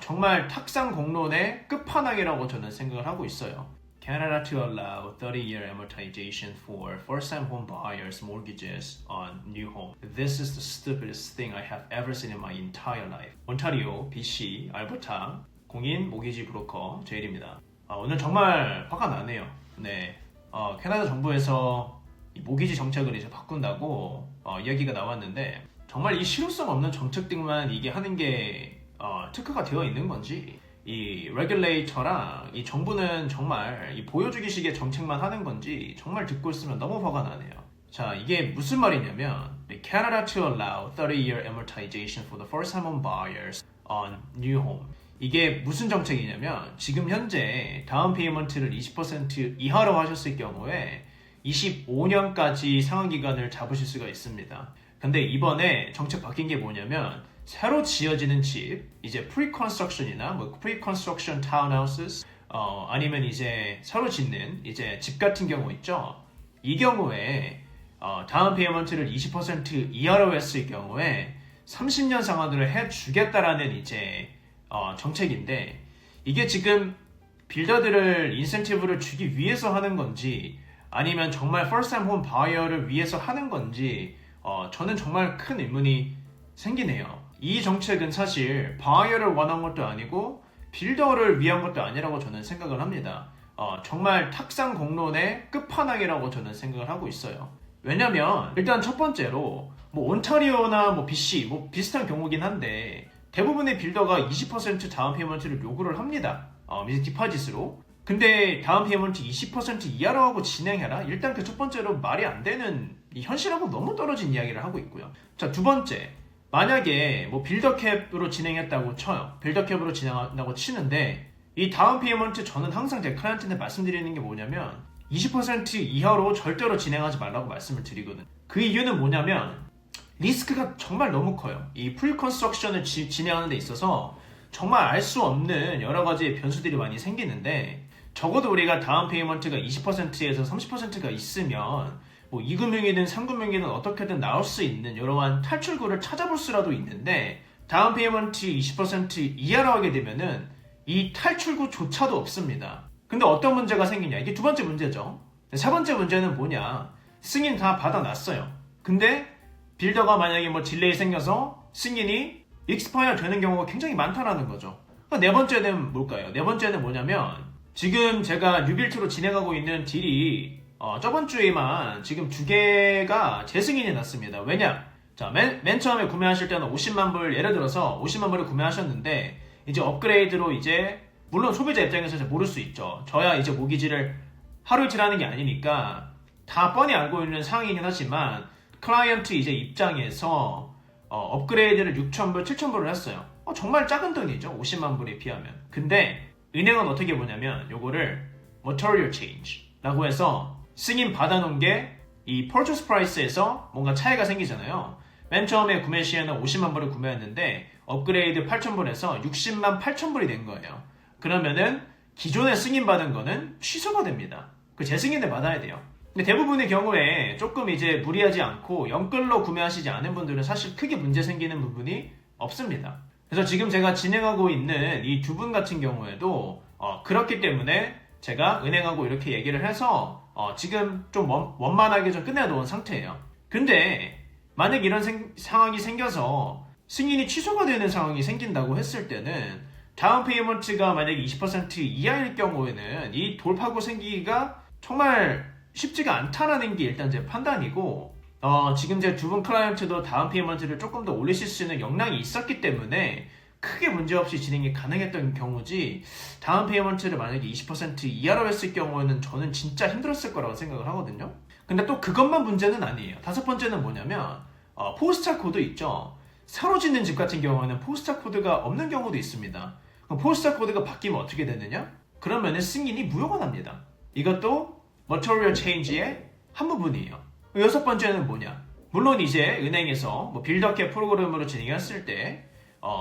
정말 탁상 공론의 끝판왕이라고 저는 생각을 하고 있어요. Canada to allow 30-year amortization for first-time home buyers' mortgages on new home. This is the stupidest thing I have ever seen in my entire life. 온타리오, BC, 알버타, 공인 모기지 브로커 제일입니다. 오늘 정말 화가 나네요. 네, 캐나다 정부에서 이 모기지 정책을 이제 바꾼다고 이야기가 나왔는데 정말 이 실효성 없는 정책들만 이게 하는 게 특화가 되어 있는 건지 이 레귤레이터랑 이 정부는 정말 이 보여주기식의 정책만 하는 건지 정말 듣고 있으면 너무 화가 나네요. 자, 이게 무슨 말이냐면 Canada to allow 30-year amortization for the first-time home buyers on new home. 이게 무슨 정책이냐면 지금 현재 다운 페이먼트를 20% 이하로 하셨을 경우에 25년까지 상환 기간을 잡으실 수가 있습니다. 근데 이번에 정책 바뀐 게 뭐냐면 새로 지어지는 집, 이제 pre-construction이나 뭐 pre-construction townhouses, 아니면 이제 새로 짓는 이제 집 같은 경우 있죠. 이 경우에 다운 페이먼트를 20% 이하로 했을 경우에 30년 상환을 해주겠다라는 이제 정책인데 이게 지금 빌더들을 인센티브를 주기 위해서 하는 건지 아니면 정말 first-time home buyer를 위해서 하는 건지 저는 정말 큰 의문이 생기네요. 이 정책은 사실 buyer를 원한 것도 아니고 빌더를 위한 것도 아니라고 저는 생각을 합니다. 정말 탁상 공론의 끝판왕이라고 저는 생각을 하고 있어요. 왜냐면 일단 첫 번째로 뭐 온타리오나 뭐 BC 뭐 비슷한 경우긴 한데 대부분의 빌더가 20% 다운 페이먼트를 요구를 합니다. 이제 디파짓으로. 근데 다운 페이먼트 20% 이하로 하고 진행해라? 일단 그 첫 번째로 말이 안 되는 이 현실하고 너무 떨어진 이야기를 하고 있고요. 자, 두 번째. 만약에 뭐 빌더캡으로 진행했다고 쳐요. 빌더캡으로 진행한다고 치는데 이 다운 페이먼트 저는 항상 제 클라이언트한테 말씀드리는 게 뭐냐면 20% 이하로 절대로 진행하지 말라고 말씀을 드리거든. 그 이유는 뭐냐면 리스크가 정말 너무 커요. 이 프리컨스트럭션을 진행하는 데 있어서 정말 알 수 없는 여러 가지 변수들이 많이 생기는데 적어도 우리가 다운 페이먼트가 20%에서 30%가 있으면 뭐 2금융이든 3금융이든 어떻게든 나올 수 있는 이러한 탈출구를 찾아볼 수라도 있는데 다운 페이먼트 20% 이하로 하게 되면은 이 탈출구조차도 없습니다. 근데 어떤 문제가 생기냐? 이게 두 번째 문제죠. 세 번째 문제는 뭐냐? 승인 다 받아놨어요. 근데 빌더가 만약에 뭐 딜레이 생겨서 승인이 익스파이어 되는 경우가 굉장히 많다라는 거죠. 네 번째는 뭘까요? 네 번째는 뭐냐면 지금 제가 뉴빌트로 진행하고 있는 딜이 저번 주에만 지금 2개가 재승인이 났습니다. 왜냐? 자, 맨 처음에 구매하실 때는 50만 불, 예를 들어서 50만 불을 구매하셨는데 이제 업그레이드로 이제 물론 소비자 입장에서 모를 수 있죠. 저야 이제 모기지를 하루 이틀 하는 게 아니니까 다 뻔히 알고 있는 상황이긴 하지만 클라이언트 이제 입장에서 업그레이드를 6,000불, 7,000불을 했어요. 정말 작은 돈이죠. 50만 불에 비하면. 근데 은행은 어떻게 보냐면 요거를 material change라고 해서 승인 받아놓은 게 이 purchase price에서 뭔가 차이가 생기잖아요. 맨 처음에 구매 시에는 50만 불을 구매했는데 업그레이드 8,000불에서 60만 8,000불이 된 거예요. 그러면은 기존에 승인 받은 거는 취소가 됩니다. 그 재승인을 받아야 돼요. 근데 대부분의 경우에 조금 이제 무리하지 않고 연끌로 구매하시지 않은 분들은 사실 크게 문제 생기는 부분이 없습니다. 그래서 지금 제가 진행하고 있는 이 두 분 같은 경우에도 그렇기 때문에 제가 은행하고 이렇게 얘기를 해서 지금 좀 원만하게 좀 끝내놓은 상태예요. 근데 만약 이런 상황이 생겨서 승인이 취소가 되는 상황이 생긴다고 했을 때는 다운 페이먼트가 만약에 20% 이하일 경우에는 이 돌파구 생기기가 정말 쉽지가 않다라는 게 일단 제 판단이고 지금 제 두 분 클라이언트도 다운 페이먼트를 조금 더 올리실 수 있는 역량이 있었기 때문에 크게 문제없이 진행이 가능했던 경우지 다운 페이먼트를 만약에 20% 이하로 했을 경우에는 저는 진짜 힘들었을 거라고 생각을 하거든요. 근데 또 그것만 문제는 아니에요. 다섯 번째는 뭐냐면 포스타 코드 있죠. 새로 짓는 집 같은 경우에는 포스타 코드가 없는 경우도 있습니다. 그럼 포스타 코드가 바뀌면 어떻게 되느냐? 그러면 승인이 무효가 납니다. 이것도 material change의 한 부분이에요. 여섯 번째는 뭐냐? 물론 이제 은행에서 뭐 빌더캡 프로그램으로 진행했을 때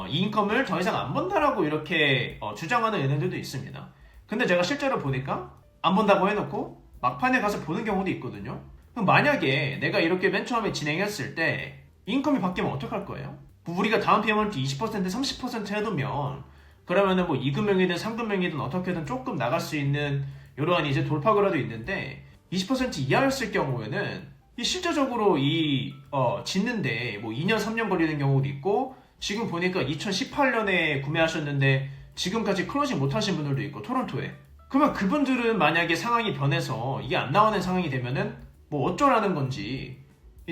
이 인컴을 더 이상 안 번다라고 이렇게 주장하는 은행들도 있습니다. 근데 제가 실제로 보니까 안 본다고 해놓고 막판에 가서 보는 경우도 있거든요. 그럼 만약에 내가 이렇게 맨 처음에 진행했을 때 인컴이 바뀌면 어떡할 거예요? 우리가 다운 페이먼트 20% 30% 해두면 그러면은 뭐 2금융이든 3금융이든 어떻게든 조금 나갈 수 있는 이러한 이제 돌파구라도 있는데 20% 이하였을 경우에는 이 실제적으로 짓는데 뭐 2년 3년 걸리는 경우도 있고 지금 보니까 2018년에 구매하셨는데 지금까지 클로징 못하신 분들도 있고 토론토에. 그러면 그분들은 만약에 상황이 변해서 이게 안 나오는 상황이 되면은 뭐 어쩌라는 건지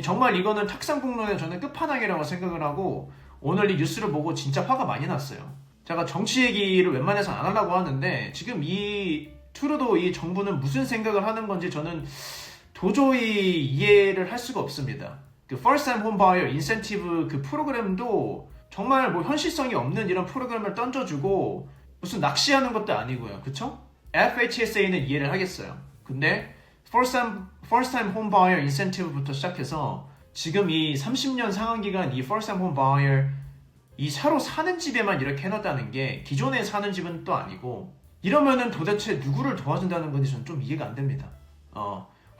정말 이거는 탁상공론의 저는 끝판왕이라고 생각을 하고 오늘 이 뉴스를 보고 진짜 화가 많이 났어요. 제가 정치 얘기를 웬만해서 안 하려고 하는데 지금 이 트루도 이 정부는 무슨 생각을 하는 건지 저는 도저히 이해를 할 수가 없습니다. 그 First Time Home Buyer 인센티브 그 프로그램도 정말 뭐 현실성이 없는 이런 프로그램을 던져주고 무슨 낚시하는 것도 아니고요. 그쵸? FHSA는 이해를 하겠어요. 근데 First Time Home Buyer 인센티브부터 시작해서 지금 이 30년 상환기간 이 First Time Home Buyer 이 새로 사는 집에만 이렇게 해놨다는 게 기존에 사는 집은 또 아니고 이러면은 도대체 누구를 도와준다는 건지 저는 좀 이해가 안 됩니다.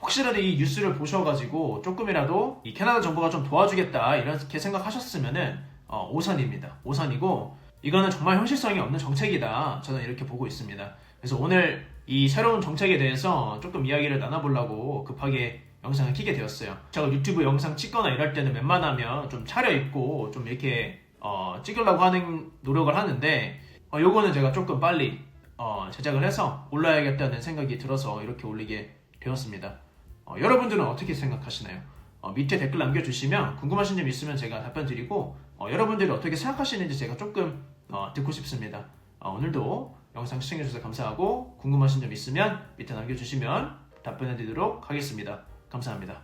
혹시라도 이 뉴스를 보셔가지고 조금이라도 이 캐나다 정부가 좀 도와주겠다 이렇게 생각하셨으면은 오산입니다. 오산이고 이거는 정말 현실성이 없는 정책이다. 저는 이렇게 보고 있습니다. 그래서 오늘 이 새로운 정책에 대해서 조금 이야기를 나눠보려고 급하게 영상을 켜게 되었어요. 제가 유튜브 영상 찍거나 이럴 때는 웬만하면 좀 차려입고 좀 이렇게 찍으려고 하는 노력을 하는데 요거는 제가 조금 빨리 제작을 해서 올라야겠다는 생각이 들어서 이렇게 올리게 되었습니다. 여러분들은 어떻게 생각하시나요? 밑에 댓글 남겨주시면 궁금하신 점 있으면 제가 답변 드리고 여러분들이 어떻게 생각하시는지 제가 조금 듣고 싶습니다. 오늘도 영상 시청해주셔서 감사하고 궁금하신 점 있으면 밑에 남겨주시면 답변해 드리도록 하겠습니다. 감사합니다.